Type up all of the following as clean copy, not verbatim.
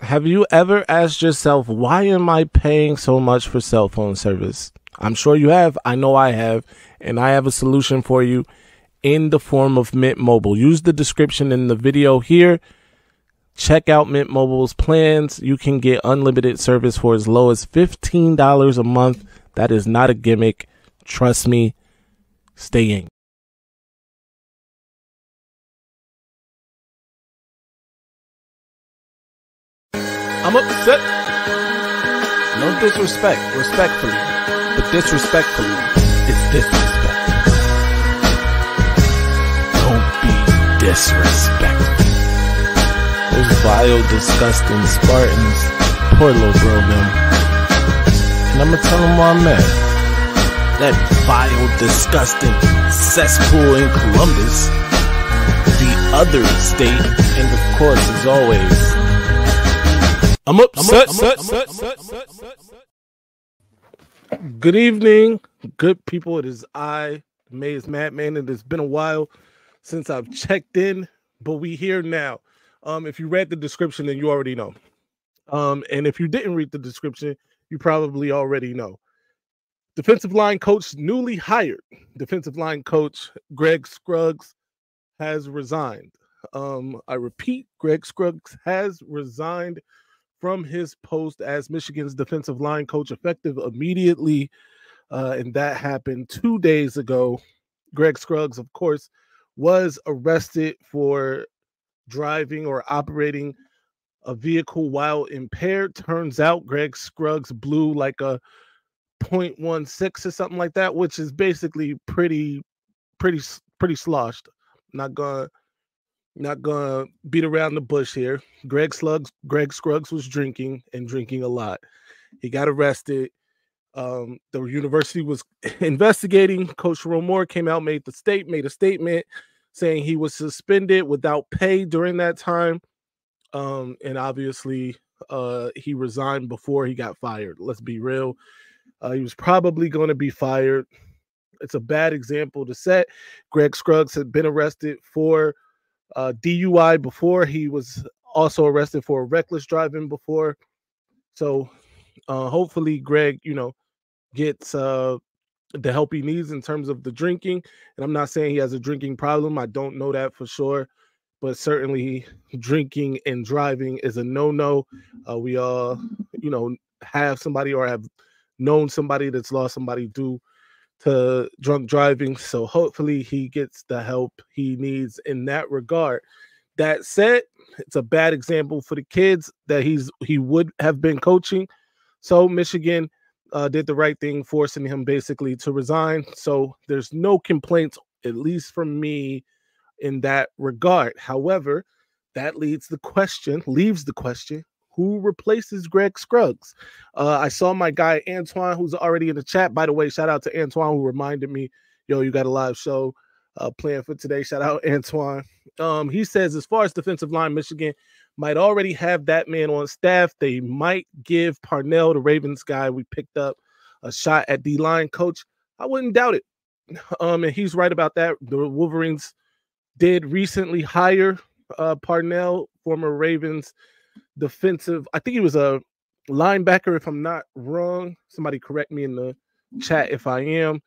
Have you ever asked yourself, why am I paying so much for cell phone service? I'm sure you have. I know I have. And I have a solution for you in the form of Mint Mobile. Use the description in the video here. Check out Mint Mobile's plans. You can get unlimited service for as low as $15 a month. That is not a gimmick. Trust me. Stay in. I'm upset. No disrespect. Respectfully. But disrespectfully, it's disrespect. Don't be disrespectful. Those vile, disgusting Spartans. Poor little bro, them. And I'm gonna tell them why I'm mad. That vile, disgusting cesspool in Columbus. The other state. And of course, as always, I'm upset. Good evening, good people. It is I, Maize Madman. It has been a while since I've checked in, but we here now. If you read the description, then you already know. And if you didn't read the description, you probably already know. Defensive line coach newly hired. Defensive line coach Greg Scruggs has resigned. I repeat, Greg Scruggs has resigned from his post as Michigan's defensive line coach, effective immediately, and that happened 2 days ago. Greg Scruggs, of course, was arrested for driving or operating a vehicle while impaired. Turns out Greg Scruggs blew like a 0.16 or something like that, which is basically pretty sloshed. Not gonna beat around the bush here. Greg Scruggs was drinking a lot. He got arrested. The university was investigating. Coach Sherrone Moore came out, made a statement saying he was suspended without pay during that time. And obviously he resigned before he got fired. Let's be real. He was probably going to be fired. It's a bad example to set. Greg Scruggs had been arrested for DUI before. He was also arrested for reckless driving before. So hopefully Greg, gets the help he needs in terms of the drinking. And I'm not saying he has a drinking problem. I don't know that for sure. But certainly drinking and driving is a no-no. We all, have somebody or have known somebody that's lost somebody due to drunk driving. So hopefully he gets the help he needs in that regard. That said, it's a bad example for the kids that he would have been coaching. So Michigan did the right thing, forcing him basically to resign. So there's no complaints, at least from me, in that regard. However, that leaves the question, who replaces Greg Scruggs? I saw my guy Antoine, who's already in the chat. By the way, shout out to Antoine, who reminded me, you got a live show planned for today. Shout out Antoine. He says, as far as defensive line, Michigan might already have that man on staff. They might give Parnell, the Ravens guy we picked up, a shot at D-line coach. I wouldn't doubt it. And he's right about that. The Wolverines did recently hire Parnell, former Ravens defensive. I think he was a linebacker, if I'm not wrong. Somebody correct me in the chat if I am.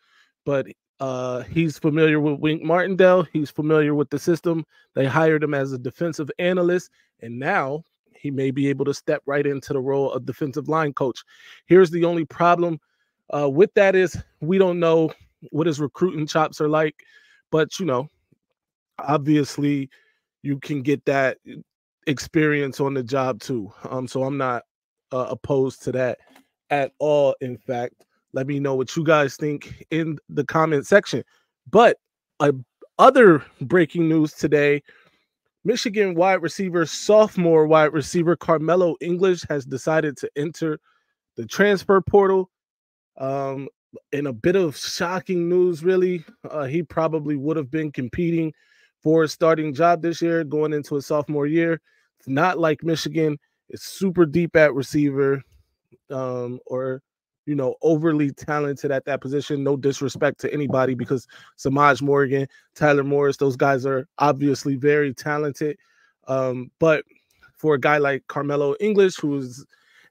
But he's familiar with Wink Martindale. He's familiar with the system. They hired him as a defensive analyst, and now he may be able to step right into the role of defensive line coach. Here's the only problem with that is we don't know what his recruiting chops are like, but obviously you can get that experience on the job too. So I'm not opposed to that at all. In fact, let me know what you guys think in the comment section. But other breaking news today, Michigan sophomore wide receiver Carmelo English has decided to enter the transfer portal. In a bit of shocking news, really, he probably would have been competing for a starting job this year, going into his sophomore year. It's not like Michigan is super deep at receiver or overly talented at that position. No disrespect to anybody, because Samaj Morgan, Tyler Morris, those guys are obviously very talented. But for a guy like Carmelo English, who's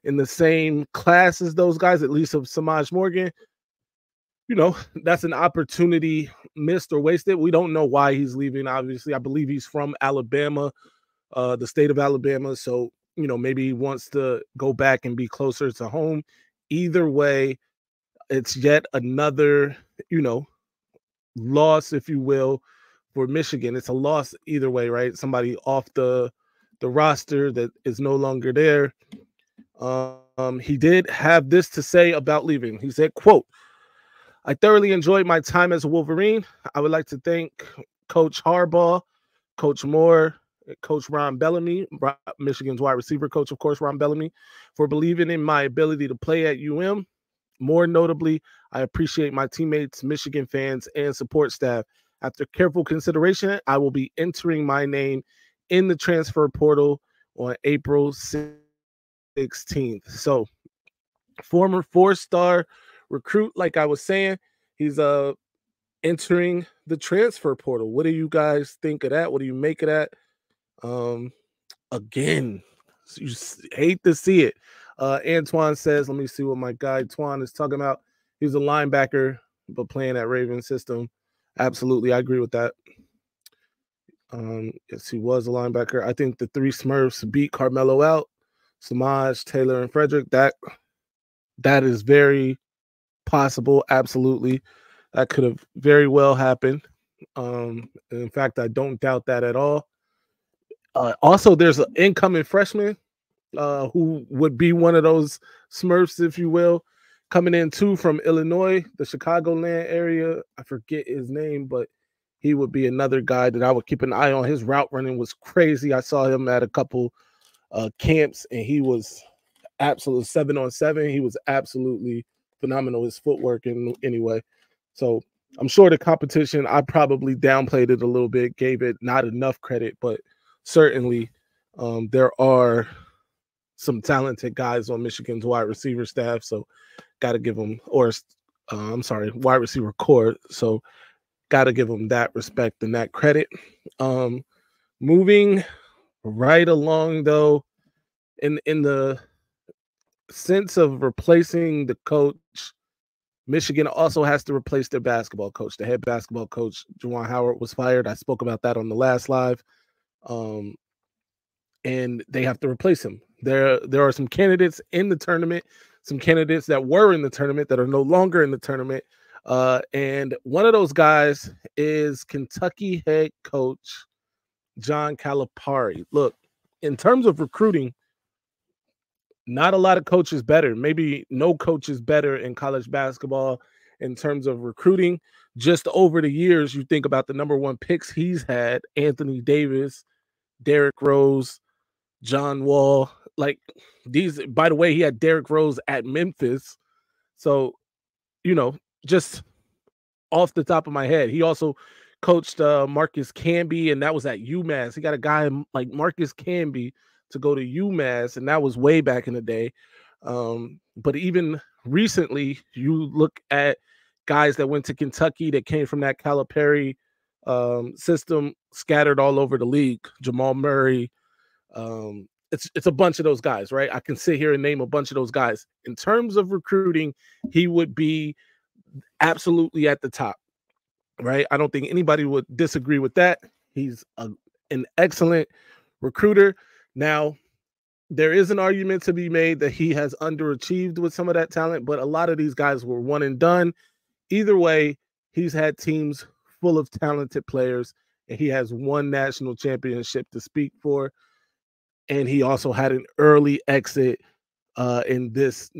in the same class as those guys, at least of Samaj Morgan, that's an opportunity missed or wasted. We don't know why he's leaving. Obviously, I believe he's from Alabama, the state of Alabama. So, maybe he wants to go back and be closer to home. Either way, it's yet another, loss, if you will, for Michigan. It's a loss either way, right? Somebody off the roster that is no longer there. He did have this to say about leaving. He said, quote, "I thoroughly enjoyed my time as a Wolverine. I would like to thank Coach Harbaugh, Coach Moore, Coach Ron Bellamy, Michigan's wide receiver coach, of course, Ron Bellamy, for believing in my ability to play at UM. More notably, I appreciate my teammates, Michigan fans, and support staff. After careful consideration, I will be entering my name in the transfer portal on April 16th. So, former 4-star recruit, like I was saying, he's entering the transfer portal. What do you guys think of that? What do you make of that? Again, you hate to see it. Antoine says, let me see what my guy Twan is talking about. He's a linebacker, but playing that Raven system. Absolutely, I agree with that. Yes, he was a linebacker. I think the three Smurfs beat Carmelo out. Samaj, Taylor, and Frederick. That is very possible. Absolutely. That could have very well happened. In fact, I don't doubt that at all. Also, there's an incoming freshman who would be one of those Smurfs, if you will, coming in too from Illinois, the Chicagoland area. I forget his name, but he would be another guy that I would keep an eye on. His route running was crazy. I saw him at a couple camps, and he was absolute 7-on-7. He was absolutely phenomenal. His footwork anyway. So I'm sure the competition, I probably downplayed it a little bit, gave it not enough credit, but certainly there are some talented guys on Michigan's wide receiver staff. So got to give them, wide receiver core. So got to give them that respect and that credit. Moving right along, though, in the sense of replacing the coach, Michigan also has to replace their basketball coach. The head basketball coach, Juwan Howard, was fired. I spoke about that on the last live. And they have to replace him. There are some candidates in the tournament, some candidates that were in the tournament that are no longer in the tournament. And one of those guys is Kentucky head coach John Calipari. Look, in terms of recruiting, not a lot of coaches better. Maybe no coach is better in college basketball in terms of recruiting. Just over the years, you think about the number one picks he's had: Anthony Davis, Derrick Rose, John Wall. Like these, by the way, he had Derrick Rose at Memphis. So, just off the top of my head, he also coached Marcus Camby, and that was at UMass. He got a guy like Marcus Camby to go to UMass, and that was way back in the day. But even recently, you look at guys that went to Kentucky that came from that Calipari system, scattered all over the league. Jamal Murray. It's a bunch of those guys, right? I can sit here and name a bunch of those guys. In terms of recruiting, he would be absolutely at the top, right? I don't think anybody would disagree with that. He's an excellent recruiter. Now, there is an argument to be made that he has underachieved with some of that talent, but a lot of these guys were one and done. Either way, he's had teams full of talented players, and he has one national championship to speak for. And he also had an early exit in this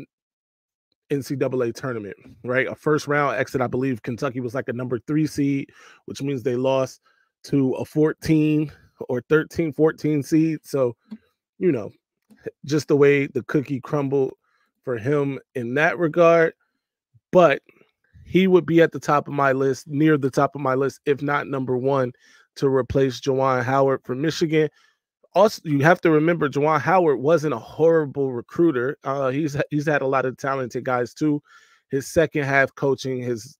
NCAA tournament, right? A first round exit. I believe Kentucky was like a number 3 seed, which means they lost to a 14 or 13, 14 seed. So, just the way the cookie crumbled for him in that regard. But he would be at the top of my list, near the top of my list, if not number one, to replace Juwan Howard from Michigan. Also, you have to remember, Juwan Howard wasn't a horrible recruiter. He's had a lot of talented guys too. His second half coaching, his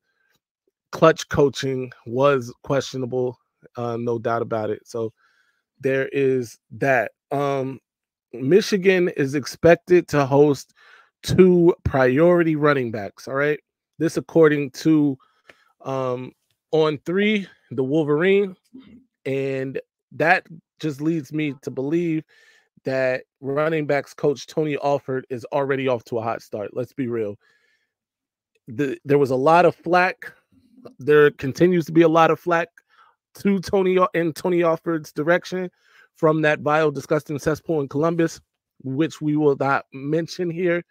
clutch coaching was questionable, no doubt about it. So there is that. Michigan is expected to host 2 priority running backs. All right. This according to On 3, the Wolverine. And that just leads me to believe that running backs coach Tony Alford is already off to a hot start. Let's be real. There was a lot of flack. There continues to be a lot of flack to Tony Alford's direction from that vile, disgusting cesspool in Columbus, which we will not mention here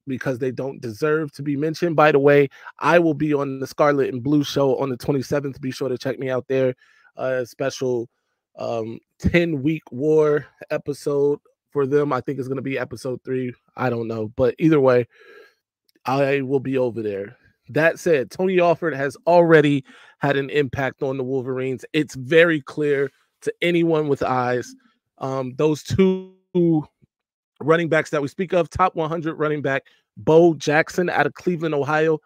because they don't deserve to be mentioned. By the way, I will be on the Scarlet and Blue show on the 27th. Be sure to check me out there. Special 10-week war episode for them. I think it's going to be episode 3. I don't know. But either way, I will be over there. That said, Tony Alford has already had an impact on the Wolverines. It's very clear to anyone with eyes. Those 2 running backs that we speak of, top 100 running back, Bo Jackson out of Cleveland, Ohio.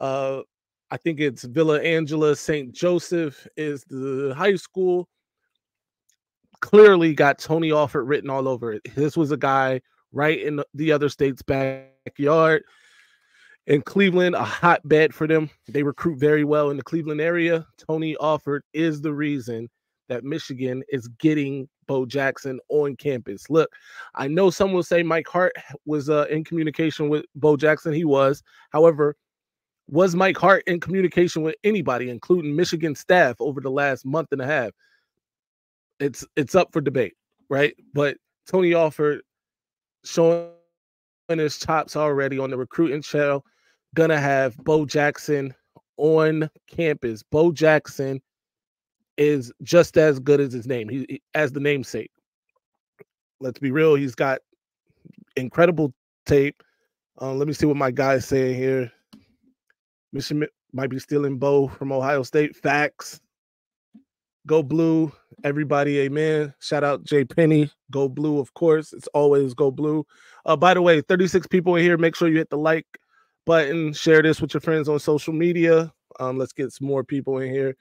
I think it's Villa Angela St. Joseph is the high school. Clearly got Tony Alford written all over it. This was a guy right in the other state's backyard. In Cleveland, a hotbed for them. They recruit very well in the Cleveland area. Tony Alford is the reason that Michigan is getting Bo Jackson on campus. Look, I know some will say Mike Hart was in communication with Bo Jackson. He was. However, was Mike Hart in communication with anybody, including Michigan staff, over the last month and a half? It's up for debate, right? But Tony Alford showing his chops already on the recruiting trail. Gonna have Bo Jackson on campus. Bo Jackson is just as good as his name. He as the namesake. Let's be real. He's got incredible tape. Let me see what my guy's saying here. Michigan might be stealing Bo from Ohio State. Facts. Go Blue. Everybody, amen. Shout out Jay Penny. Go Blue, of course. It's always go Blue. By the way, 36 people in here. Make sure you hit the like button. Share this with your friends on social media. Let's get some more people in here.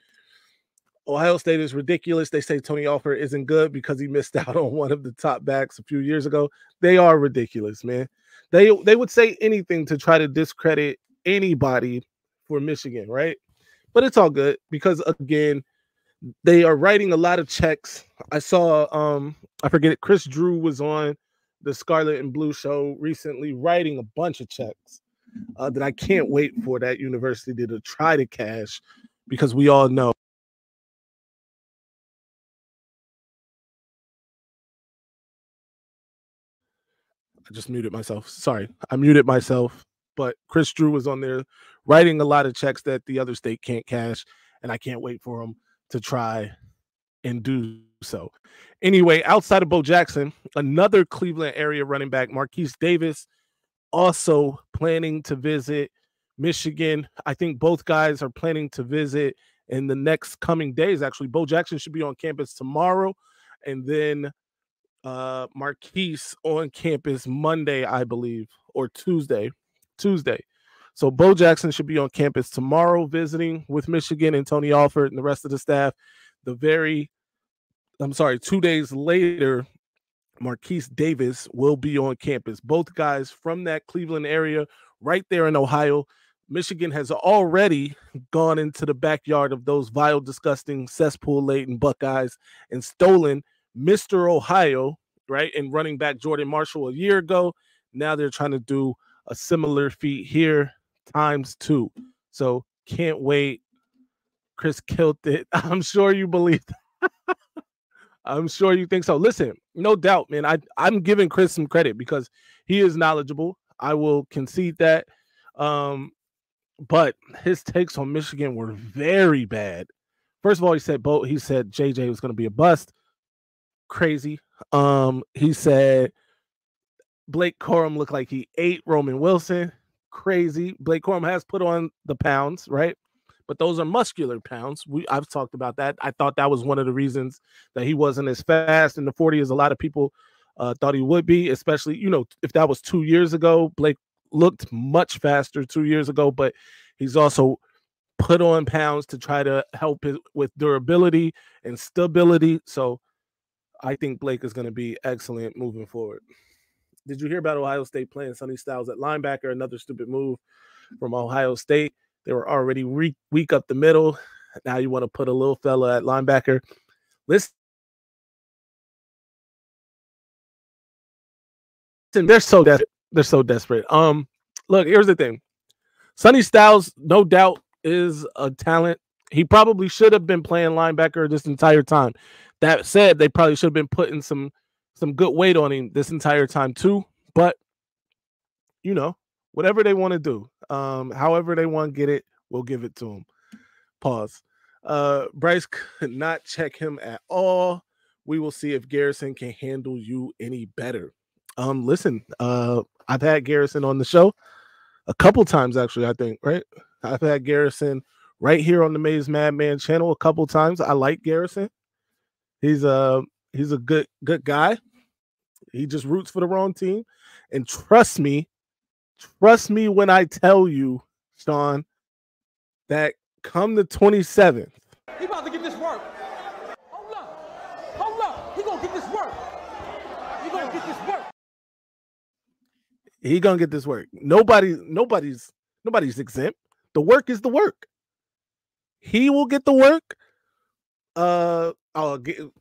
Ohio State is ridiculous. They say Tony Alford isn't good because he missed out on one of the top backs a few years ago. They are ridiculous, man. They would say anything to try to discredit anybody for Michigan, right? But it's all good because, again, they are writing a lot of checks. I saw, I forget it, Chris Drew was on the Scarlet and Blue show recently writing a bunch of checks that I can't wait for that university to try to cash because we all know. I just muted myself. Sorry, I muted myself. But Chris Drew was on there writing a lot of checks that the other state can't cash, and I can't wait for him to try and do so. Anyway, outside of Bo Jackson, another Cleveland area running back, Marquise Davis, also planning to visit Michigan. I think both guys are planning to visit in the next coming days. Actually, Bo Jackson should be on campus tomorrow, and then Marquise on campus Monday, I believe, or Tuesday. So Bo Jackson should be on campus tomorrow visiting with Michigan and Tony Alford and the rest of the staff. 2 days later, Marquise Davis will be on campus. Both guys from that Cleveland area, right there in Ohio. Michigan has already gone into the backyard of those vile, disgusting, cesspool-laden Buckeyes and stolen Mr. Ohio, right, and running back Jordan Marshall a year ago. Now they're trying to do a similar feat here times 2. So can't wait. Chris killed it. I'm sure you believe that. I'm sure you think so. Listen, no doubt, man. I'm giving Chris some credit because he is knowledgeable. I will concede that. But his takes on Michigan were very bad. First of all, he said JJ was going to be a bust. Crazy. He said Blake Corum looked like he ate Roman Wilson. Crazy. Blake Corum has put on the pounds, right? But those are muscular pounds. I've talked about that. I thought that was one of the reasons that he wasn't as fast in the 40 as a lot of people thought he would be, especially, if that was 2 years ago. Blake looked much faster 2 years ago, but he's also put on pounds to try to help it with durability and stability. So I think Blake is going to be excellent moving forward. Did you hear about Ohio State playing Sonny Styles at linebacker? Another stupid move from Ohio State. They were already weak up the middle. Now you want to put a little fella at linebacker. Listen, they're so desperate. They're so desperate. Look, here's the thing. Sonny Styles, no doubt, is a talent. He probably should have been playing linebacker this entire time. That said, they probably should have been putting some good weight on him this entire time too. But you know, whatever they want to do, however they want to get it, we'll give it to them. Pause. Bryce could not check him at all. We will see if Garrison can handle you any better. Listen, I've had Garrison on the show a couple times, actually, I think, right? I've had Garrison right here on the Maize Madman channel a couple times. I like Garrison. He's a good guy. He just roots for the wrong team. And trust me when I tell you, Sean, that come the 27th. He about to get this work. Hold up. He gonna get this work. He gonna get this work. He gonna get this work. Nobody's exempt. The work is the work. He will get the work.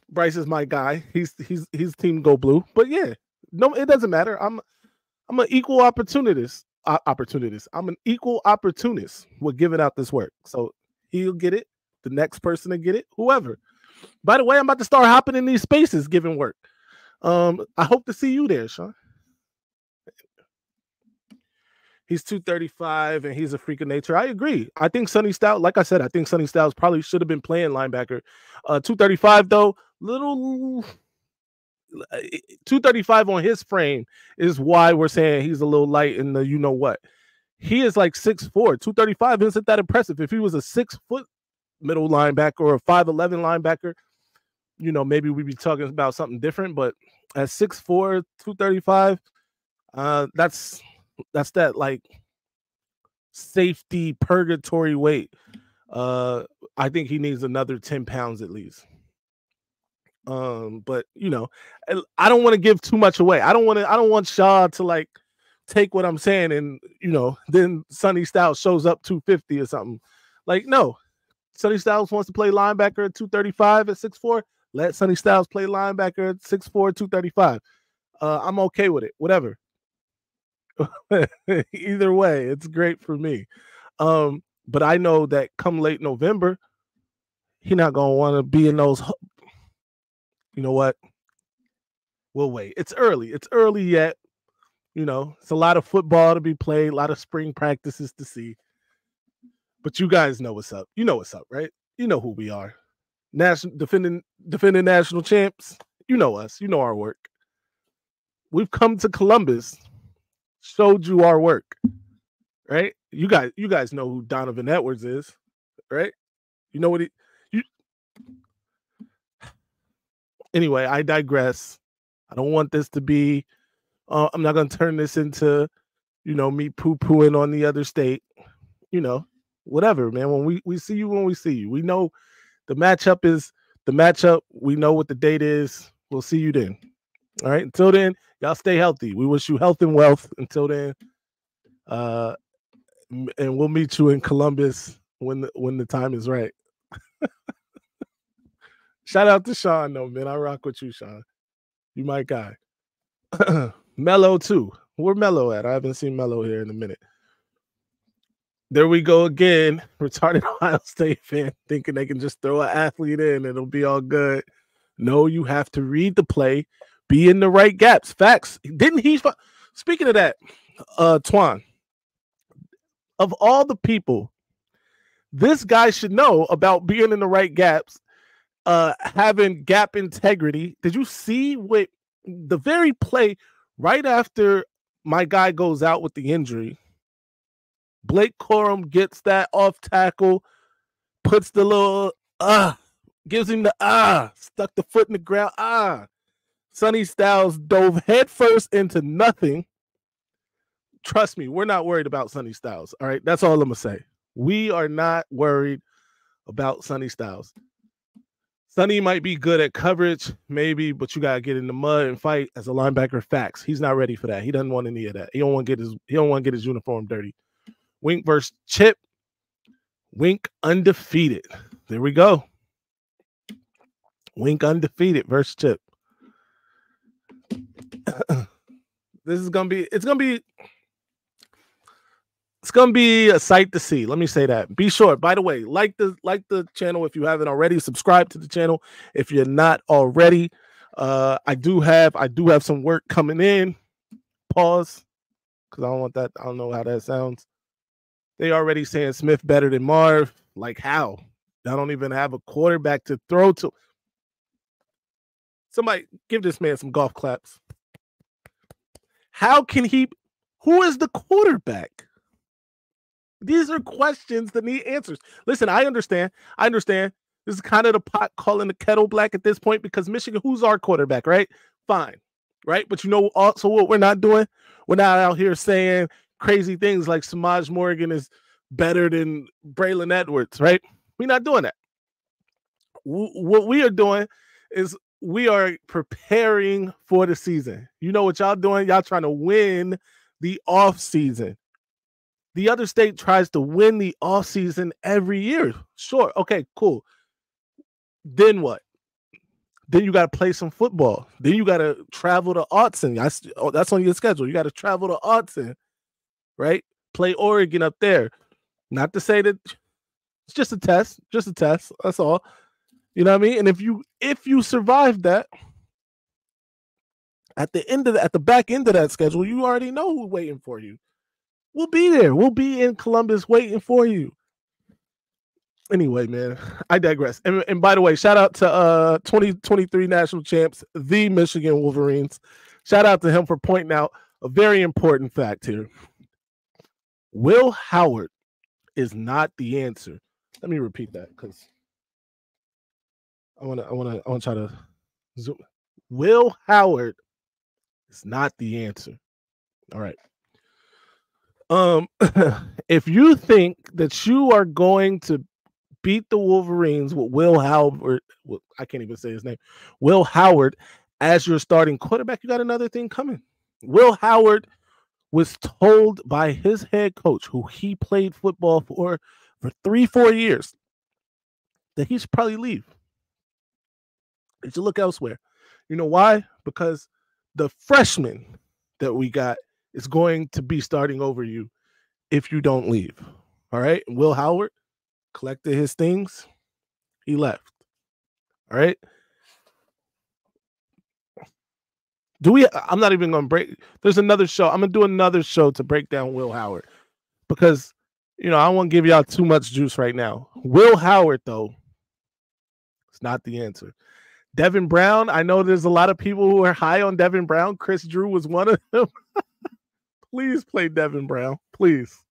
Bryce is my guy. He's team go blue. But yeah, no, it doesn't matter. I'm an equal opportunist. I'm an equal opportunist with giving out this work. So he'll get it. The next person to get it, whoever. By the way, I'm about to start hopping in these spaces giving work. I hope to see you there, Sean. He's 235 and he's a freak of nature. I agree. I think Sonny Styles, like I said, I think Sonny Styles probably should have been playing linebacker. 235 though, little 235 on his frame is why we're saying he's a little light in the you know what. He is like 6'4". 235 isn't that impressive. If he was a 6 foot middle linebacker or a 5'11 linebacker, you know, maybe we'd be talking about something different. But at 6'4", 235, that's that like safety purgatory weight. I think he needs another 10 pounds at least. But you know, I don't want to give too much away. I don't want Shaw to like take what I'm saying and you know, then Sonny Styles shows up 250 or something. Like, no, Sonny Styles wants to play linebacker at 235 at 6'4". Let Sonny Styles play linebacker at 6'4", 235. I'm okay with it. Whatever. Either way, it's great for me. But I know that come late November, he's not gonna want to be in those. You know what? We'll wait. It's early. It's early yet. You know, it's a lot of football to be played, a lot of spring practices to see. But you guys know what's up. You know what's up, right? You know who we are. Defending national champs. You know us. You know our work. We've come to Columbus. Showed you our work, right? You guys know who Donovan Edwards is, right? You know what Anyway, I digress. I don't want this to be. I'm not going to turn this into, you know, me poo-pooing on the other state. You know, whatever, man. When we see you, we know the matchup is the matchup. We know what the date is. We'll see you then. All right. Until then, y'all stay healthy. We wish you health and wealth. Until then, and we'll meet you in Columbus when the time is right. Shout out to Sean, though, man. I rock with you, Sean. You my guy. Mello too. Where Mello at? I haven't seen Mello here in a minute. There we go again. Retarded Ohio State fan thinking they can just throw an athlete in and it'll be all good. No, you have to read the play. Be in the right gaps. Facts. Didn't he? Speaking of that, Twan, of all the people, this guy should know about being in the right gaps, having gap integrity. Did you see what the very play right after my guy goes out with the injury? Blake Corum gets that off tackle, puts the little gives him the stuck the foot in the ground. Sonny Styles dove headfirst into nothing. Trust me, we're not worried about Sonny Styles. All right, that's all I'm gonna say. We are not worried about Sonny Styles. Sonny might be good at coverage, maybe, but you gotta get in the mud and fight as a linebacker. Facts. He's not ready for that. He doesn't want any of that. He don't want to get his uniform dirty. Wink versus Chip. Wink undefeated. There we go. Wink undefeated versus Chip. This is gonna be. It's gonna be a sight to see. Let me say that. Be sure. By the way, like the channel if you haven't already. Subscribe to the channel if you're not already. I do have some work coming in. Pause, because I don't want that. I don't know how that sounds. They already saying Smith better than Marv. Like how? I don't even have a quarterback to throw to. Somebody give this man some golf claps. How can he? Who is the quarterback? These are questions that need answers. Listen, I understand. This is kind of the pot calling the kettle black at this point because Michigan, who's our quarterback, right? Fine, right? But you know also what we're not doing? We're not out here saying crazy things like Samaj Morgan is better than Braylon Edwards, right? We're not doing that. What we are doing is we are preparing for the season. You know what y'all doing? Y'all trying to win the off season. The other state tries to win the off season every year. Sure. Okay, cool. Then what? Then you got to play some football. Then you got to travel to Autzen. That's on your schedule. You got to travel to Autzen, right? Play Oregon up there. Not to say that it's just a test. That's all. You know what I mean? And if you survive that, at the back end of that schedule, you already know who's waiting for you. We'll be there. We'll be in Columbus waiting for you. Anyway, man, I digress. And by the way, shout out to 2023 national champs, the Michigan Wolverines. Shout out to him for pointing out a very important fact here. Will Howard is not the answer. Let me repeat that because I want to try to zoom. Will Howard is not the answer. All right. If you think that you are going to beat the Wolverines with Will Howard, I can't even say his name, Will Howard as your starting quarterback, you got another thing coming. Will Howard was told by his head coach, who he played football for 3-4 years, that he should probably leave. He should look elsewhere. You know why? Because the freshman that we got is going to be starting over you if you don't leave. All right. Will Howard collected his things. He left. All right. I'm not even going to break. There's another show. I'm going to do another show to break down Will Howard because, I don't want to give y'all too much juice right now. Will Howard, though, is not the answer. Devin Brown. I know there's a lot of people who are high on Devin Brown. Chris Drew was one of them. Please play Devin Brown, please.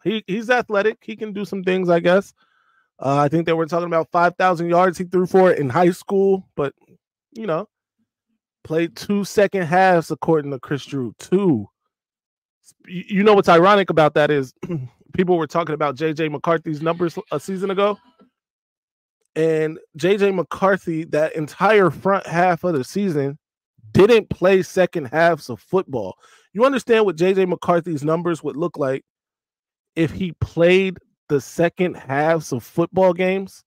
He's athletic. He can do some things, I guess. I think they were talking about 5,000 yards he threw for it in high school, but played 2 second halves according to Chris Drew. 2. You know what's ironic about that is people were talking about J.J. McCarthy's numbers a season ago, and J.J. McCarthy that entire front half of the season didn't play second halves of football. You understand what J.J. McCarthy's numbers would look like if he played the second halves of football games?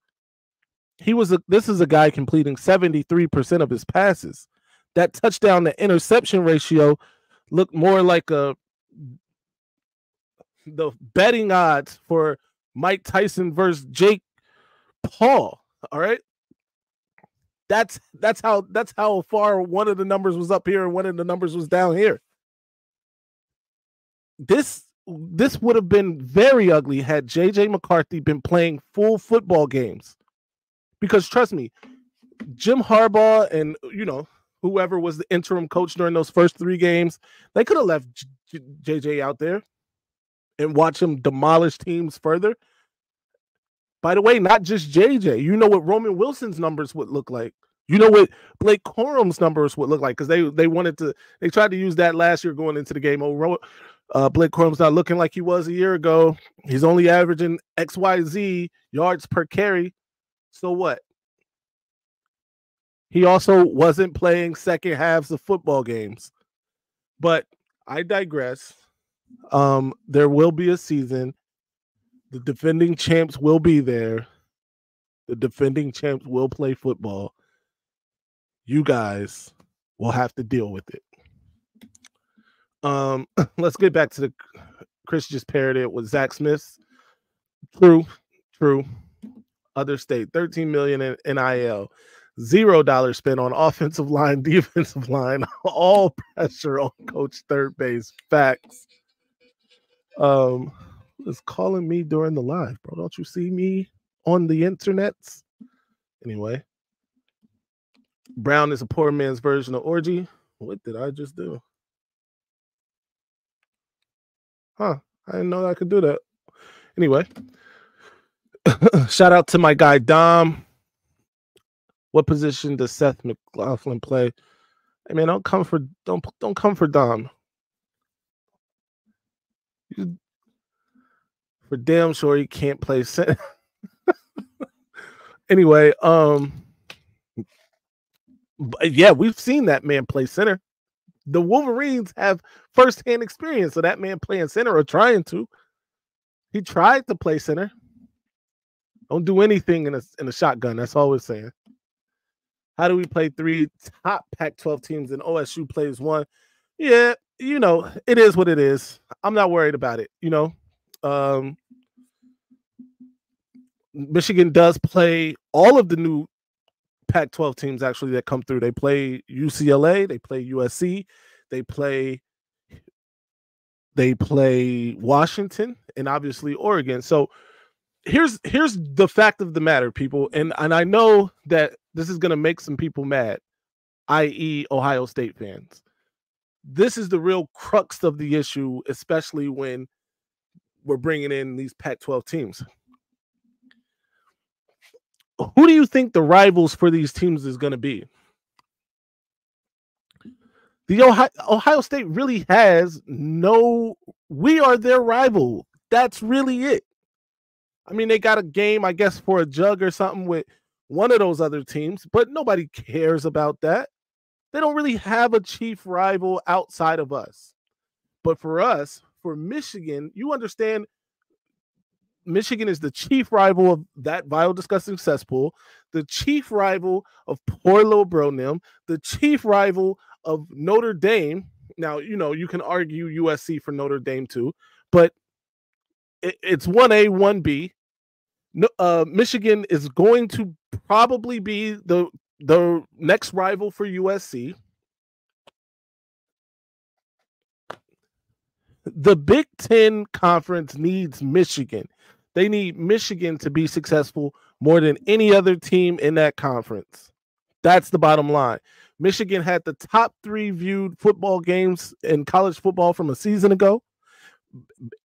This is a guy completing 73% of his passes. That touchdown to interception ratio looked more like the betting odds for Mike Tyson versus Jake Paul. All right. That's how far one of the numbers was up here and one of the numbers was down here. This would have been very ugly had J.J. McCarthy been playing full football games. Because trust me, Jim Harbaugh and whoever was the interim coach during those first 3 games, they could have left J.J. out there and watch him demolish teams further. By the way, not just JJ. You know what Roman Wilson's numbers would look like. You know what Blake Corum's numbers would look like because they tried to use that last year going into the game. Blake Corum's not looking like he was a year ago. He's only averaging XYZ yards per carry. So what? He also wasn't playing second halves of football games. But I digress. There will be a season. The defending champs will be there. The defending champs will play football. You guys will have to deal with it. Let's get back to the Chris just parodied it with Zach Smith. True. Other state, 13 million in NIL, $0 spent on offensive line, defensive line, all pressure on coach third base. Facts. Is calling me during the live, bro. Don't you see me on the internets? Anyway, Brown is a poor man's version of orgy. What did I just do? I didn't know that I could do that. Anyway, shout out to my guy Dom. What position does Seth McLaughlin play? Hey man, don't come for Dom. For damn sure he can't play center. Anyway, yeah, we've seen that man play center. The Wolverines have firsthand experience of that man playing center or trying to. He tried to play center. Don't do anything in a shotgun. That's all we're saying. How do we play 3 top Pac-12 teams and OSU plays 1? Yeah, it is what it is. I'm not worried about it. Michigan does play all of the new Pac-12 teams actually that come through. They play UCLA, they play USC, they play Washington, and obviously Oregon. So here's the fact of the matter, people, and I know that this is going to make some people mad, i.e. Ohio State fans. This is the real crux of the issue, especially when we're bringing in these Pac-12 teams. Who do you think the rivals for these teams is going to be? The Ohio State really has we are their rival. That's really it. I mean, they got a game, I guess, for a jug or something with one of those other teams, but nobody cares about that. They don't really have a chief rival outside of us. But for us, for Michigan, you understand, Michigan is the chief rival of that vile, disgusting cesspool, the chief rival of poor little Bronim, the chief rival of Notre Dame. Now, you can argue USC for Notre Dame too, but it's 1A, 1B. Michigan is going to probably be the next rival for USC. The Big Ten Conference needs Michigan. They need Michigan to be successful more than any other team in that conference. That's the bottom line. Michigan had the top 3 viewed football games in college football from a season ago.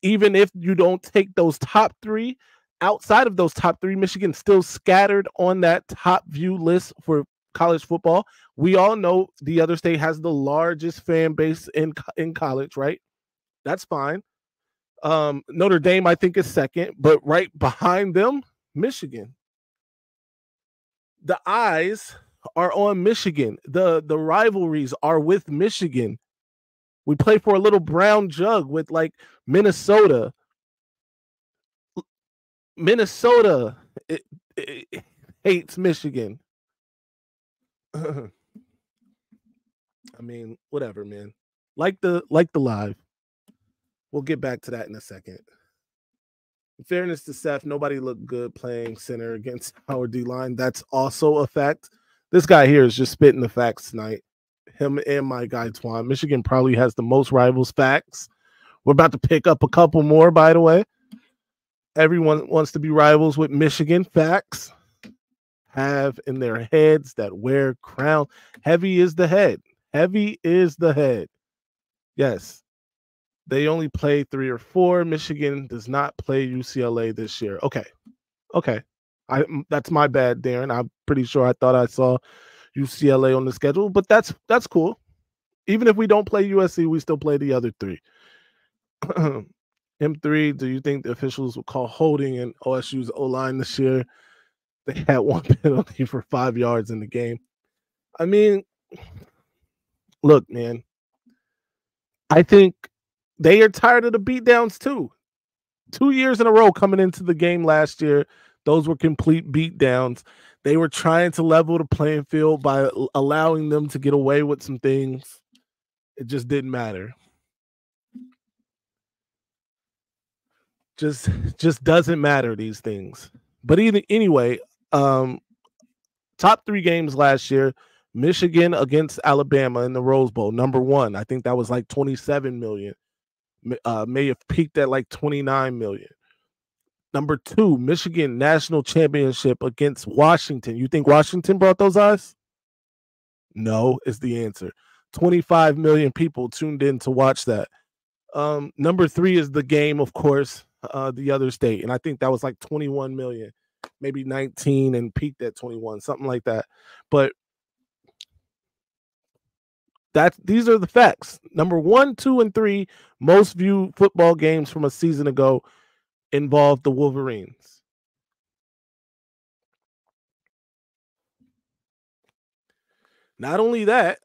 Even if you don't take those top 3, outside of those top 3, Michigan still scattered on that top view list for college football. We all know the other state has the largest fan base in college, right? That's fine. Notre Dame, I think, is second, but right behind them, Michigan. The eyes are on Michigan. The rivalries are with Michigan. We play for a little brown jug with like Minnesota. Minnesota it hates Michigan. I mean, whatever, man. Like the live. We'll get back to that in a second. In fairness to Seth, nobody looked good playing center against our D-line. That's also a fact. This guy here is just spitting the facts tonight. Him and my guy Twan. Michigan probably has the most rivals facts. We're about to pick up a couple more, by the way. Everyone wants to be rivals with Michigan. Facts. Have in their heads that wear crown. Heavy is the head. Heavy is the head. Yes. They only play 3 or 4. Michigan does not play UCLA this year. Okay. That's my bad, Darren. I'm pretty sure I thought I saw UCLA on the schedule, but that's cool. Even if we don't play USC, we still play the other 3. M3, do you think the officials will call holding in OSU's O-line this year? They had one penalty for 5 yards in the game. I mean, look, man, I think they are tired of the beatdowns too. 2 years in a row coming into the game last year, those were complete beatdowns. They were trying to level the playing field by allowing them to get away with some things. It just didn't matter. Just doesn't matter, these things. But anyway, top 3 games last year, Michigan against Alabama in the Rose Bowl, number 1. I think that was like 27 million. May have peaked at like 29 million. Number 2, Michigan national championship against Washington. You think Washington brought those eyes? No, is the answer. 25 million people tuned in to watch that. Number 3 is the game, of course, the other state. And I think that was like 21 million, maybe 19 and peaked at 21, something like that. But these are the facts. Number 1, 2, and 3 most viewed football games from a season ago involved the Wolverines. Not only that,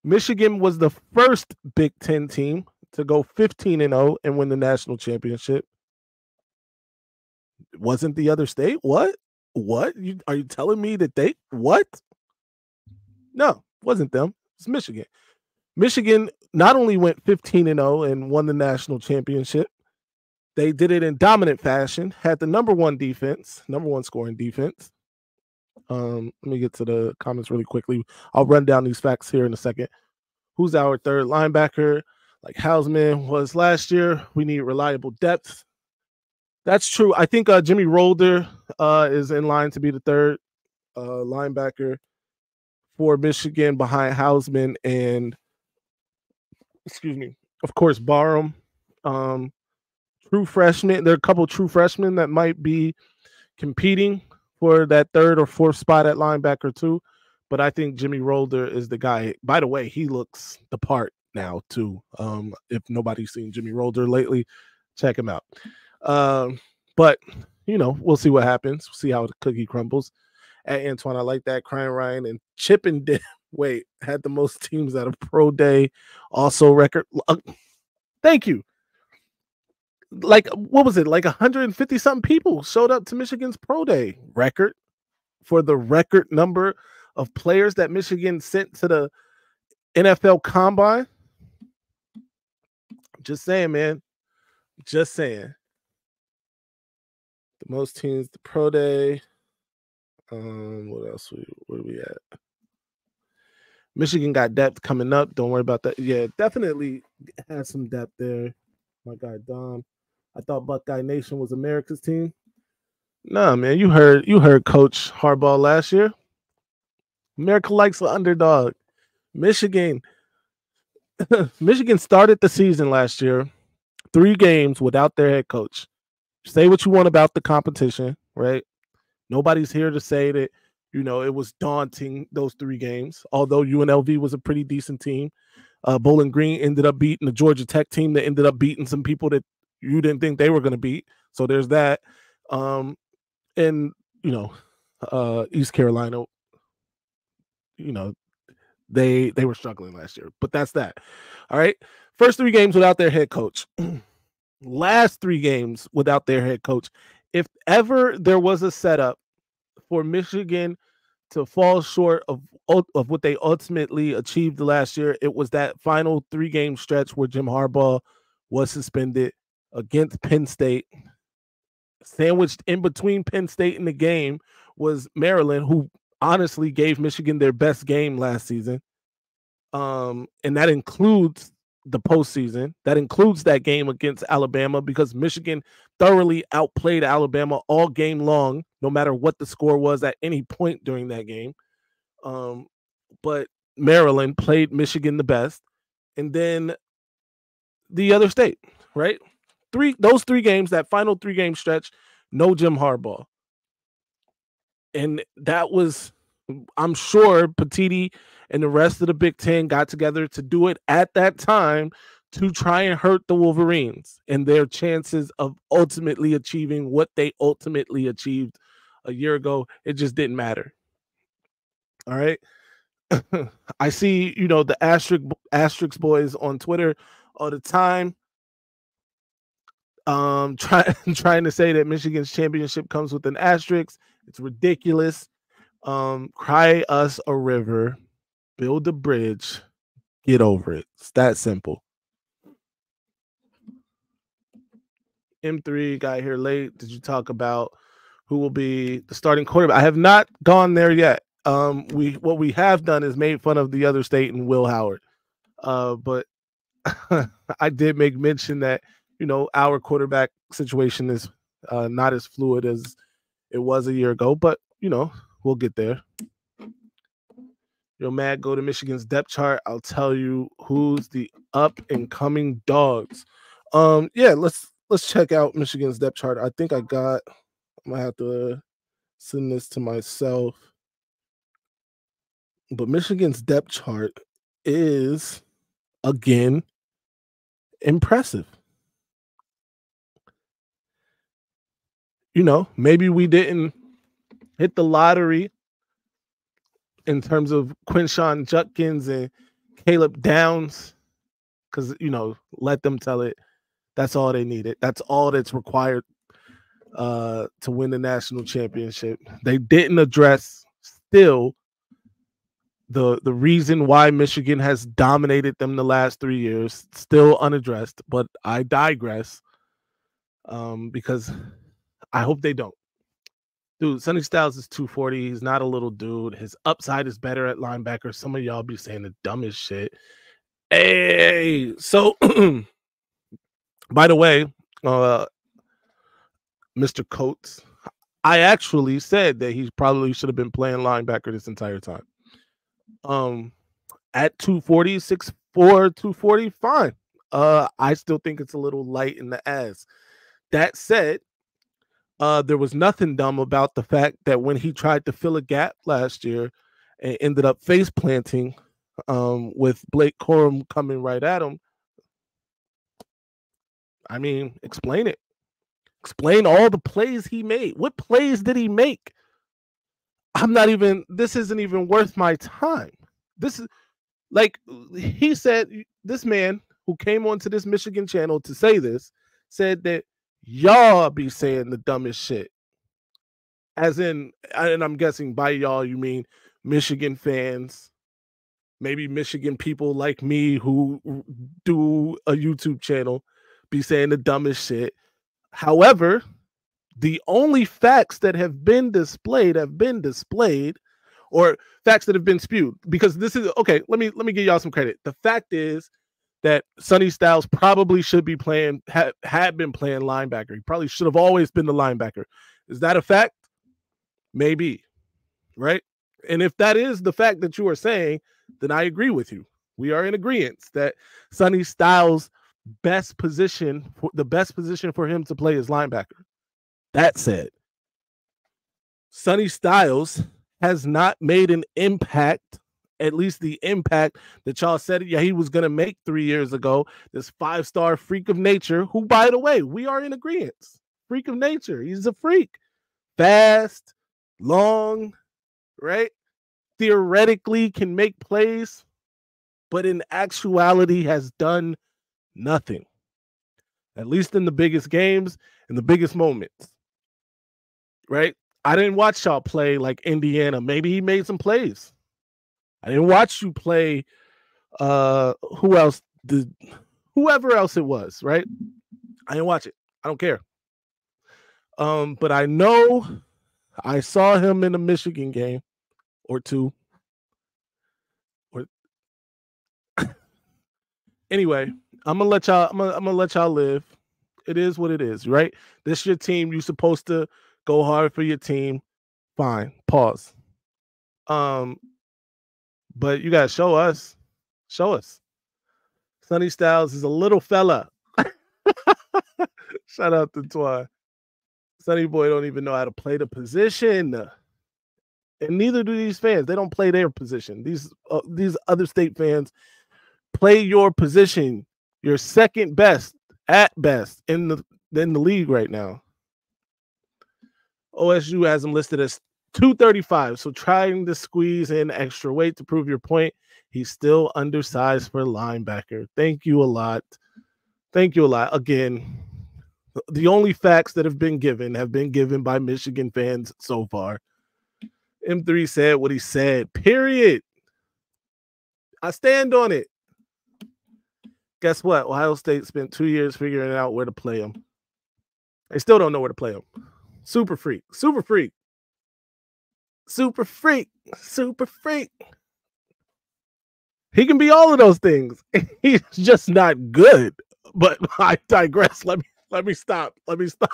Michigan was the first Big Ten team to go 15-0 and win the national championship. It wasn't the other state? What? Are you telling me that they what? No, it wasn't them. It's Michigan. Michigan not only went 15-0 and won the national championship, they did it in dominant fashion, had the number 1 scoring defense. Let me get to the comments really quickly. I'll run down these facts here in a second. Who's our third linebacker? Like Hausman was last year. We need reliable depth. That's true. I think Jimmy Rolder is in line to be the third linebacker for Michigan behind Hausman and, of course, Barham. True freshmen. There are a couple true freshmen that might be competing for that 3rd or 4th spot at linebacker too. But I think Jimmy Rolder is the guy. By the way, he looks the part now too. If nobody's seen Jimmy Rolder lately, check him out. But we'll see what happens. We'll see how the cookie crumbles. At Antoine, I like that. Crying Ryan and Chippendale. Wait, had the most teams at a pro day. Also record. Thank you. Like, what was it? Like 150 something people showed up to Michigan's pro day record for the record number of players that Michigan sent to the NFL Combine. Just saying, man. Just saying. The most teams, the pro day. What else? Where are we at? Michigan got depth coming up. Don't worry about that. Yeah, definitely has some depth there. My guy Dom. I thought Buckeye Nation was America's team. Nah, man, you heard Coach Harbaugh last year. America likes the underdog. Michigan started the season last year 3 games without their head coach. Say what you want about the competition, right? Nobody's here to say that, it was daunting, those 3 games, although UNLV was a pretty decent team. Bowling Green ended up beating the Georgia Tech team that ended up beating some people that you didn't think they were going to beat. So there's that. And, East Carolina, they were struggling last year, but that's that. All right. First 3 games without their head coach. Last 3 games without their head coach. If ever there was a setup for Michigan to fall short of what they ultimately achieved last year, it was that final 3-game stretch where Jim Harbaugh was suspended against Penn State. Sandwiched in between Penn State and the game was Maryland, who honestly gave Michigan their best game last season. And that includes the postseason. That includes that game against Alabama, because Michigan thoroughly outplayed Alabama all game long, no matter what the score was at any point during that game. But Maryland played Michigan the best. And then the other state, right? Those 3 games, that final 3-game stretch, no Jim Harbaugh. And that was, I'm sure Petiti and the rest of the Big Ten got together to do it at that time to try and hurt the Wolverines and their chances of ultimately achieving what they ultimately achieved a year ago. It just didn't matter. All right. I see, the asterisk boys on Twitter all the time. Trying to say that Michigan's championship comes with an asterisk. It's ridiculous. Cry us a river, build a bridge, get over it. It's that simple. M3 got here late. Did you talk about who will be the starting quarterback? I have not gone there yet. What we have done is made fun of the other state and Will Howard. But I did make mention that, our quarterback situation is not as fluid as it was a year ago, but, we'll get there. Matt, go to Michigan's depth chart. I'll tell you who's the up and coming dogs. Let's check out Michigan's depth chart. I think I'm gonna have to send this to myself. But Michigan's depth chart is, again, impressive. Maybe we didn't hit the lottery in terms of Quinshon Judkins and Caleb Downs, because, let them tell it. That's all they needed. That's all that's required to win the national championship. They didn't address still the reason why Michigan has dominated them the last 3 years, still unaddressed, but I digress because I hope they don't. Dude, Sonny Styles is 240. He's not a little dude. His upside is better at linebacker. Some of y'all be saying the dumbest shit. Hey, so by the way, Mr. Coates, I actually said that he probably should have been playing linebacker this entire time. At 240, 6'4", 240, fine. I still think it's a little light in the ass. That said, there was nothing dumb about the fact that when he tried to fill a gap last year and ended up face planting with Blake Corum coming right at him. I mean, explain it. Explain all the plays he made. What plays did he make? This isn't even worth my time. This is like he said, this man who came onto this Michigan channel to say this said that y'all be saying the dumbest shit. As in, and I'm guessing by y'all, you mean Michigan fans, maybe Michigan people like me who do a YouTube channel be saying the dumbest shit. However, the only facts that have been displayed, or facts that have been spewed, because this is okay. Let me give y'all some credit. The fact is that Sonny Styles probably should be playing, had been playing linebacker. He probably should have always been the linebacker. Is that a fact? Maybe, right? And if that is the fact that you are saying, then I agree with you. We are in agreement that Sonny Styles' best position for him to play is linebacker. That said, Sonny Styles has not made an impact, at least the impact that y'all said he was going to make 3 years ago. This 5-star freak of nature, who, by the way, we are in agreement. Freak of nature. He's a freak. Fast, long, right? Theoretically can make plays, but in actuality has done nothing. At least in the biggest games, in the biggest moments. Right? I didn't watch y'all play like Indiana. Maybe he made some plays. I didn't watch you play whoever else it was, right? I didn't watch it. I don't care. But I know I saw him in a Michigan game or two. Anyway, I'm gonna let y'all live. It is what it is, right? This is your team. You're supposed to go hard for your team. Fine. Pause. But you gotta show us. Show us. Sonny Styles is a little fella. Shout out to Twan. Sonny boy don't even know how to play the position. And neither do these fans. They don't play their position. These other state fans play your position. You're second best at best in the league right now. OSU has him listed as 235. So trying to squeeze in extra weight to prove your point. He's still undersized for linebacker. Thank you a lot. Thank you a lot. Again, the only facts that have been given by Michigan fans so far. M3 said what he said, period. I stand on it. Guess what? Ohio State spent 2 years figuring out where to play him. They still don't know where to play him. Super freak. Super freak. Super freak. Super freak. He can be all of those things. He's just not good. But I digress. Let me stop. Let me stop.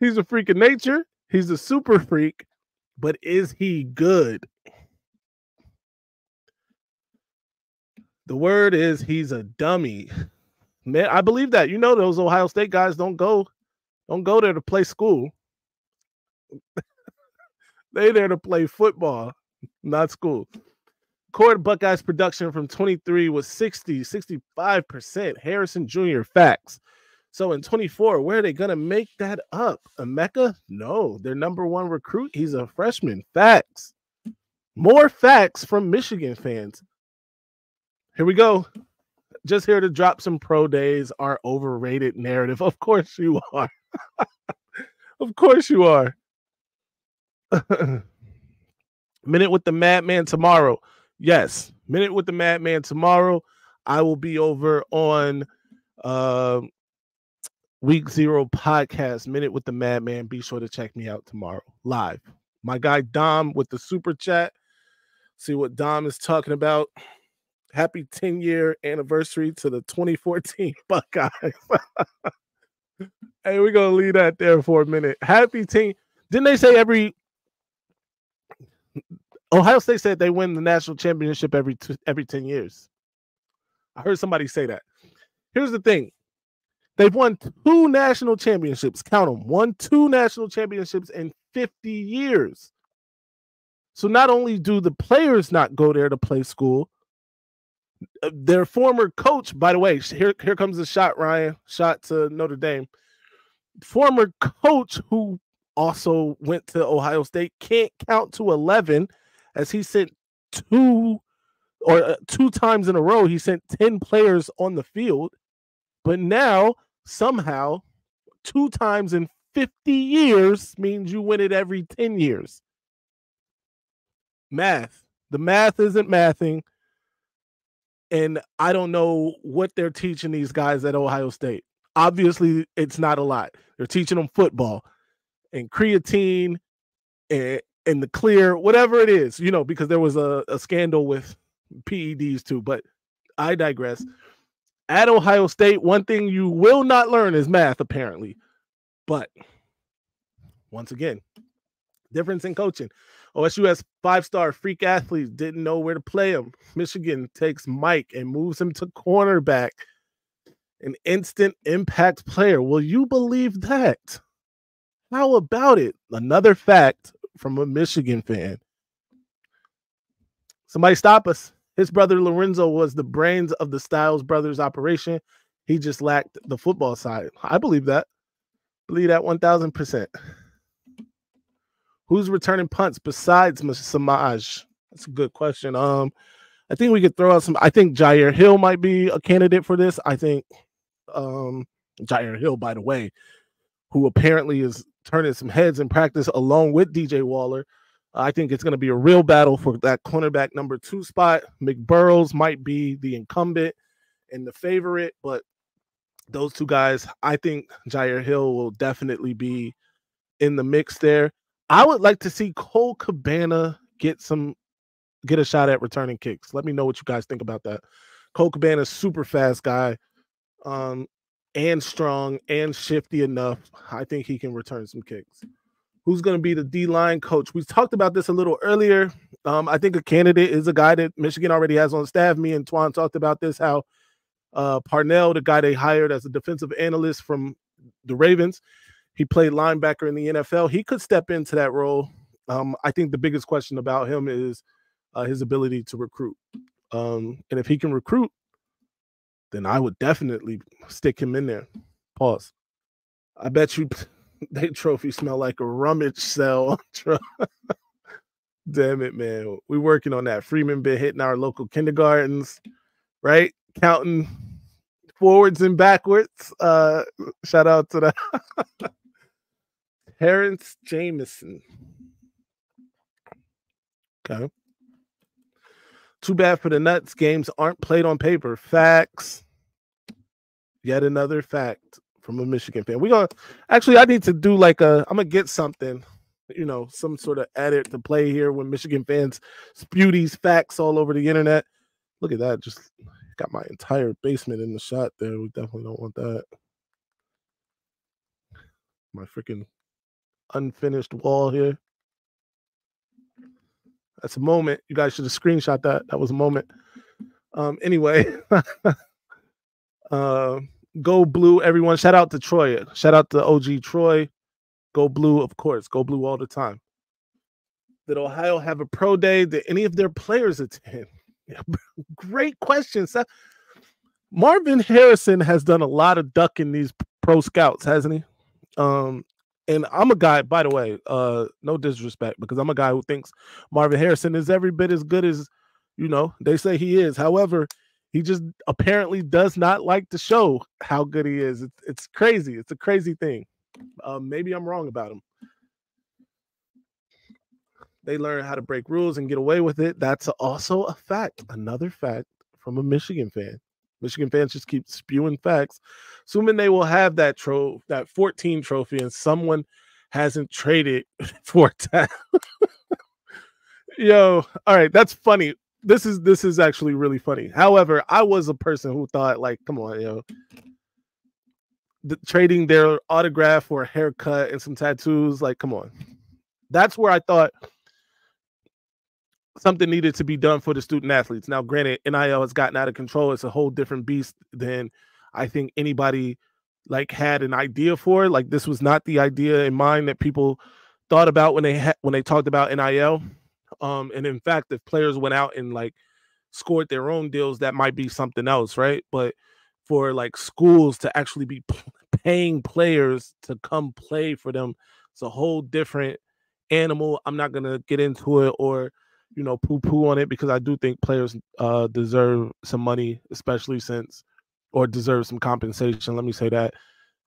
He's a freak of nature. He's a super freak. But is he good? The word is he's a dummy. Man, I believe that. You know those Ohio State guys don't go there to play school. They there to play football, not school. Core Buckeyes production from 23 was 65%. Harrison Jr. facts. So in 24, where are they going to make that up? Emeka? No, their number one recruit. He's a freshman. Facts. More facts from Michigan fans. Here we go. Just here to drop some pro days, our overrated narrative. Of course you are. Of course you are. Minute with the Madman tomorrow. Yes, Minute with the Madman tomorrow. I will be over on Week 0 podcast, Minute with the Madman. Be sure to check me out tomorrow live. My guy Dom with the super chat. See what Dom is talking about. Happy 10-year anniversary to the 2014 Buckeyes. Hey, we're going to leave that there for a minute. Happy 10. Didn't they say Ohio State said they win the national championship every 10 years. I heard somebody say that. Here's the thing. They've won 2 national championships. Count them. Won 2 national championships in 50 years. So not only do the players not go there to play school, their former coach, by the way, here comes the shot, Ryan. Shot to Notre Dame. Former coach who also went to Ohio State can't count to 11 as he sent 2 times in a row. He sent 10 players on the field. But now, somehow, 2 times in 50 years means you win it every 10 years. Math. The math isn't mathing. And I don't know what they're teaching these guys at Ohio State. Obviously, it's not a lot. They're teaching them football and creatine and the clear, whatever it is, because there was a scandal with PEDs too. But I digress. At Ohio State, one thing you will not learn is math, apparently. But once again, difference in coaching. OSU has 5-star freak athletes, didn't know where to play him. Michigan takes Mike and moves him to cornerback. An instant impact player. Will you believe that? How about it? Another fact from a Michigan fan. Somebody stop us. His brother Lorenzo was the brains of the Styles Brothers operation. He just lacked the football side. I believe that. Believe that 1,000%. Who's returning punts besides Samaj? That's a good question. I think we could throw out some. I think Jair Hill might be a candidate for this. I think Jair Hill, by the way, who apparently is turning some heads in practice along with DJ Waller. I think it's going to be a real battle for that cornerback number 2 spot. McBurrows might be the incumbent and the favorite, but those 2 guys, I think Jair Hill will definitely be in the mix there. I would like to see Cole Cabana get a shot at returning kicks. Let me know what you guys think about that. Cole Cabana, super fast guy, and strong and shifty enough. I think he can return some kicks. Who's going to be the D-line coach? We talked about this a little earlier. I think a candidate is a guy that Michigan already has on staff. Me and Twan talked about this, how Parnell, the guy they hired as a defensive analyst from the Ravens, he played linebacker in the NFL. He could step into that role. I think the biggest question about him is his ability to recruit. And if he can recruit, then I would definitely stick him in there. Pause. I bet you they trophy smell like a rummage sale. Damn it, man. We're working on that. Freeman been hitting our local kindergartens, right? Counting forwards and backwards. Shout out to the Terrence Jameson. Okay. Too bad for the Nuts. Games aren't played on paper. Facts. Yet another fact from a Michigan fan. I need to do I'm gonna get something, some sort of edit to play here when Michigan fans spew these facts all over the internet. Look at that. Just got my entire basement in the shot there. We definitely don't want that. My freaking unfinished wall here. That's a moment. You guys should have screenshot that. That was a moment. Anyway. Go Blue, everyone. Shout out to Troy. Shout out to OG Troy. Go Blue, of course. Go Blue all the time. Did Ohio have a pro day? Did any of their players attend? Great question, Seth. Marvin Harrison has done a lot of ducking these pro scouts, hasn't he? And I'm a guy, by the way, no disrespect, because I'm a guy who thinks Marvin Harrison is every bit as good as, they say he is. However, he just apparently does not like to show how good he is. It's crazy. It's a crazy thing. Maybe I'm wrong about him. They learn how to break rules and get away with it. That's also a fact. Another fact from a Michigan fan. Michigan fans just keep spewing facts, assuming they will have that 14 trophy and someone hasn't traded for that. Yo, all right, that's funny. This is actually really funny. However, I was a person who thought, come on, trading their autograph for a haircut and some tattoos, come on. That's where I thought something needed to be done for the student athletes. Now, granted, NIL has gotten out of control. It's a whole different beast than I think anybody had an idea for. This was not the idea in mind that people thought about when they talked about NIL. And in fact, if players went out and scored their own deals, that might be something else, right? But for schools to actually be paying players to come play for them, it's a whole different animal. I'm not gonna get into it or poo-poo on it, because I do think players deserve some money, or deserve some compensation. Let me say that,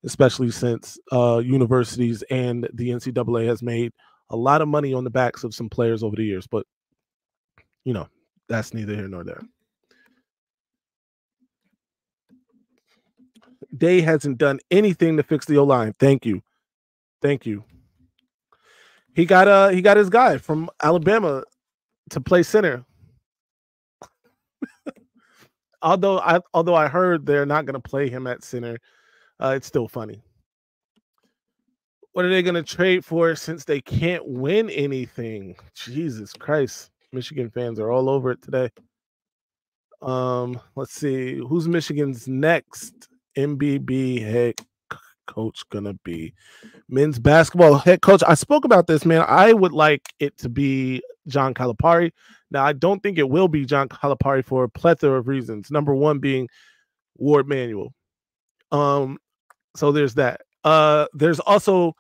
especially since universities and the NCAA has made a lot of money on the backs of some players over the years, but that's neither here nor there. Day hasn't done anything to fix the O-line. Thank you. He got his guy from Alabama to play center. although I heard they're not going to play him at center, it's still funny. What are they going to trade for since they can't win anything? Jesus Christ. Michigan fans are all over it today. Let's see. Who's Michigan's next MBB head coach going to be? Men's basketball head coach. I spoke about this, man. I would like it to be John Calipari. Now, I don't think it will be John Calipari for a plethora of reasons. Number one being Ward Manuel. So there's that. There's also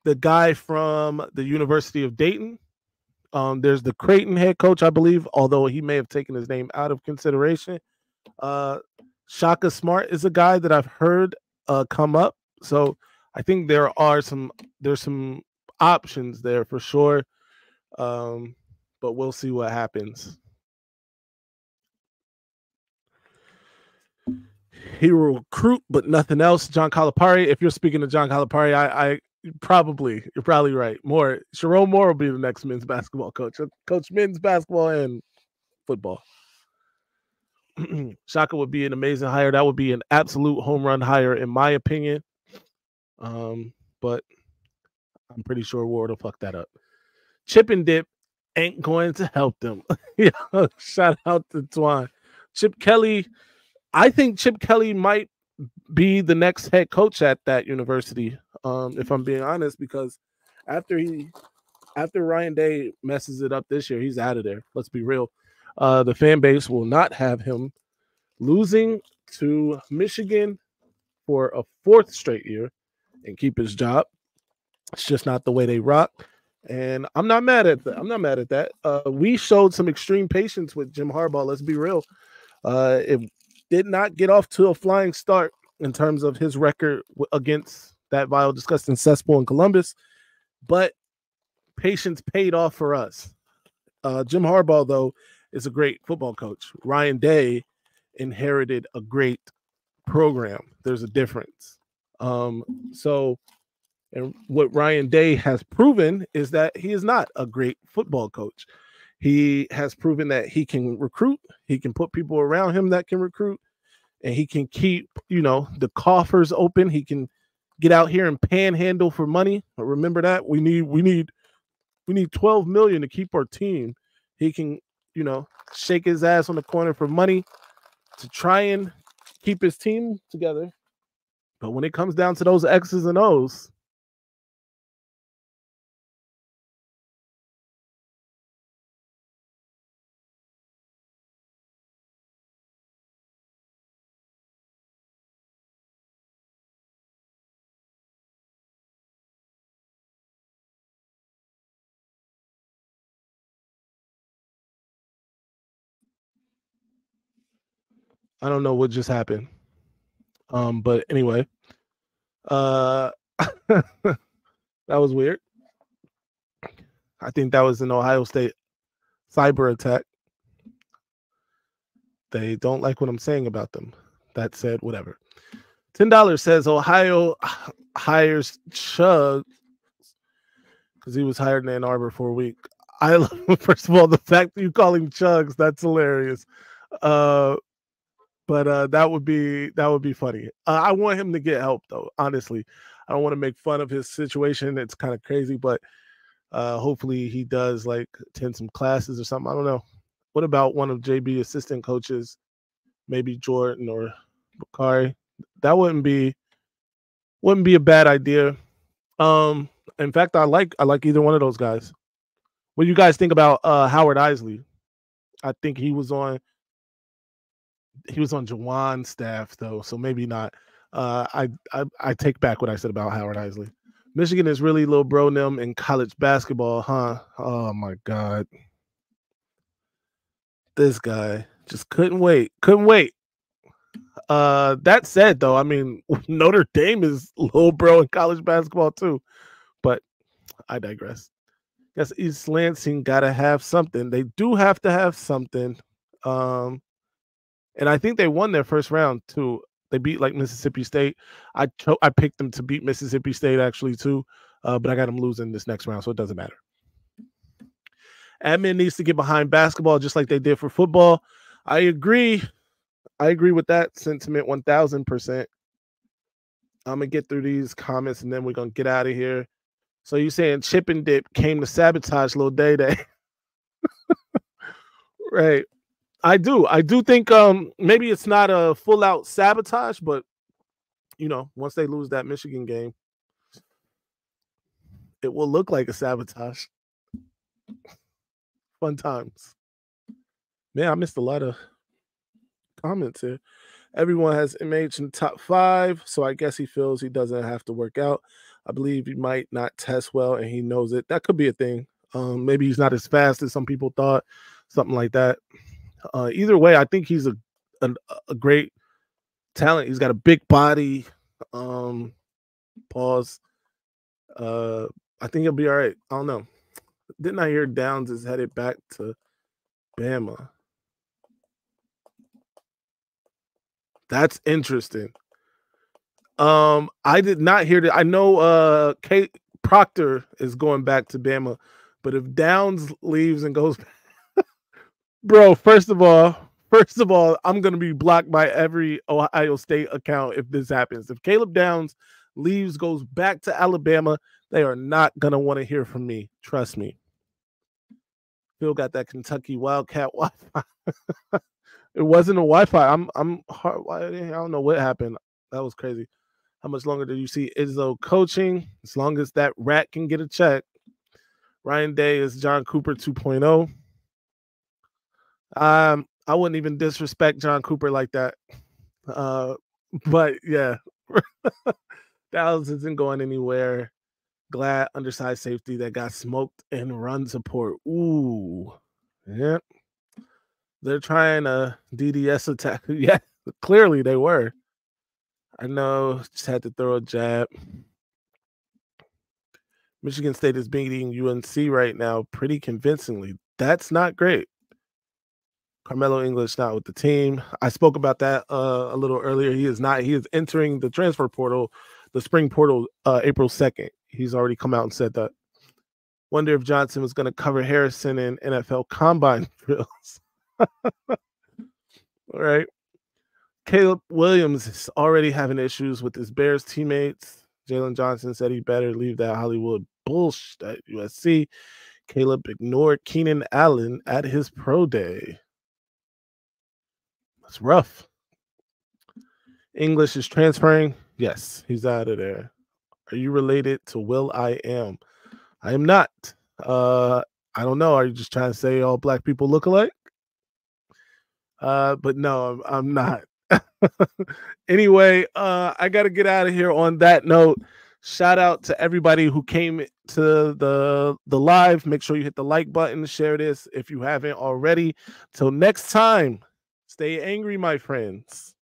the guy from the University of Dayton. There's the Creighton head coach, I believe, although he may have taken his name out of consideration. Shaka Smart is a guy that I've heard come up. So I think there's some options there for sure. But we'll see what happens. He will recruit, but nothing else. John Calipari. If you're speaking to John Calipari, you're probably right. Sherrone Moore will be the next men's basketball coach. Coach men's basketball and football. Shaka would be an amazing hire. That would be an absolute home run hire, in my opinion. But I'm pretty sure Ward will fuck that up. Chip and dip ain't going to help them. Shout out to Twan. Chip Kelly. I think Chip Kelly might be the next head coach at that university, if I'm being honest, because after Ryan Day messes it up this year, he's out of there. Let's be real. The fan base will not have him. Losing to Michigan for a 4th straight year and keep his job. It's just not the way they rock. And I'm not mad at that. I'm not mad at that. We showed some extreme patience with Jim Harbaugh. Let's be real. It did not get off to a flying start in terms of his record against that vile, disgusting cesspool in Columbus. But patience paid off for us. Jim Harbaugh, though, is a great football coach. Ryan Day inherited a great program. There's a difference. And what Ryan Day has proven is that he is not a great football coach. He has proven that he can recruit. He can put people around him that can recruit, and he can keep, the coffers open. He can get out here and panhandle for money. But remember that we need $12 million to keep our team. He can, shake his ass on the corner for money to try and keep his team together. But when it comes down to those X's and O's, I don't know what just happened. But anyway, that was weird. I think that was an Ohio State cyber attack. They don't like what I'm saying about them. That said, whatever. $10 says Ohio hires Chug because he was hired in Ann Arbor for a week. I love, first of all, the fact that you call him Chugs, that's hilarious. But that would be funny. I want him to get help, though. Honestly, I don't want to make fun of his situation. It's kind of crazy, but hopefully he does like attend some classes or something. I don't know. What about one of JB assistant coaches, maybe Jordan or Bakari? That wouldn't be a bad idea. In fact, I like either one of those guys. What do you guys think about Howard Isley? I think he was on Jawan's staff though, so maybe not. I take back what I said about Howard Isley. Michigan is really little bro them in college basketball, huh? Oh my God. This guy just couldn't wait. That said, though, I mean, Notre Dame is little bro in college basketball too, but I digress. Guess East Lansing gotta have something. They do have to have something. And I think they won their first round too. They beat like Mississippi State. I picked them to beat Mississippi State actually too, but I got them losing this next round, so it doesn't matter. Admin needs to get behind basketball just like they did for football. I agree with that sentiment 1000%. I'm gonna get through these comments and then we're gonna get out of here. So you saying Chip and Dip came to sabotage Lil Day Day? Right. I do think maybe it's not a full out sabotage, but once they lose that Michigan game, it will look like a sabotage. Fun times. Man, I missed a lot of comments here. Everyone has MH in top 5, so I guess he feels he doesn't have to work out. I believe he might not test well, and he knows it. That could be a thing. Maybe he's not as fast as some people thought, something like that. Either way, I think he's a great talent. He's got a big body. Pause. I think he'll be all right. I don't know. Didn't I hear Downs is headed back to Bama? That's interesting. I did not hear that. I know Kate Proctor is going back to Bama, but if Downs leaves and goes, bro, first of all, I'm gonna be blocked by every Ohio State account if this happens. If Caleb Downs leaves, goes back to Alabama, they are not gonna want to hear from me. Trust me. Phil got that Kentucky Wildcat Wi-Fi. It wasn't a Wi-Fi. I'm hard. I don't know what happened. That was crazy. How much longer do you see Izzo coaching? As long as that rat can get a check. Ryan Day is John Cooper 2.0. I wouldn't even disrespect John Cooper like that. But yeah, Dallas isn't going anywhere. Glad undersized safety that got smoked and run support. Ooh, yeah. They're trying a DDS attack. Yeah, clearly they were. I know, just had to throw a jab. Michigan State is beating UNC right now pretty convincingly. That's not great. Carmelo English not with the team. I spoke about that a little earlier. He is not. He is entering the transfer portal, the spring portal, April 2nd. He's already come out and said that. Wonder if Johnson was going to cover Harrison in NFL combine drills. All right. Caleb Williams is already having issues with his Bears teammates. Jalen Johnson said he better leave that Hollywood bullshit at USC. Caleb ignored Keenan Allen at his pro day. That's rough. English is transferring. Yes, he's out of there. Are you related to Will I Am? I am not. I don't know. Are you just trying to say all black people look alike? But no, I'm not. Anyway, I got to get out of here on that note. Shout out to everybody who came to the live. Make sure you hit the like button, share this if you haven't already. Till next time, stay angry, my friends.